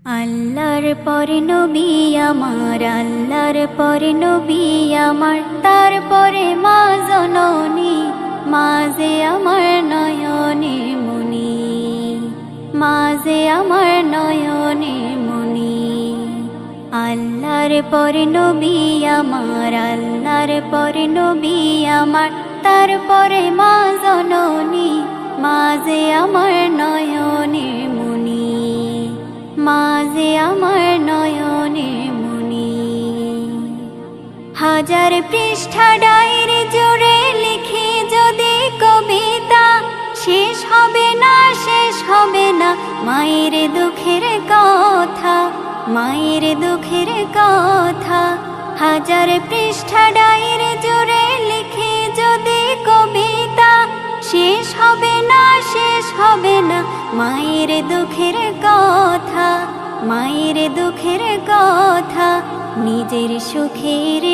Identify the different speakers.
Speaker 1: আল্লাহর পরে নবী আমার, আল্লাহর পরে নবী আমার, তারপরে মা জননী, মা যে আমার নয়নে মনি, মা যে আমার নয়নে মনি। আল্লাহর পরে নবী আমার, আল্লাহর পরে নবী আমার, তারপরে মা জননী, মা যে আমার নয়নে মনি, মা যে আমার নয়নে মনি। হাজার পৃষ্ঠা ডায়েরি জুড়ে লিখি যদি কবিতা, শেষ হবে না, শেষ হবে না মায়ের দুঃখের কথা, মায়ের দুঃখের কথা। হাজার পৃষ্ঠা ডায়েরি জুড়ে লিখি যদি কবিতা, শেষ হবে না, শেষ হবে না মায়ের দুঃখের কথা, মায়ের দুঃখের কথা। নিজের সুখের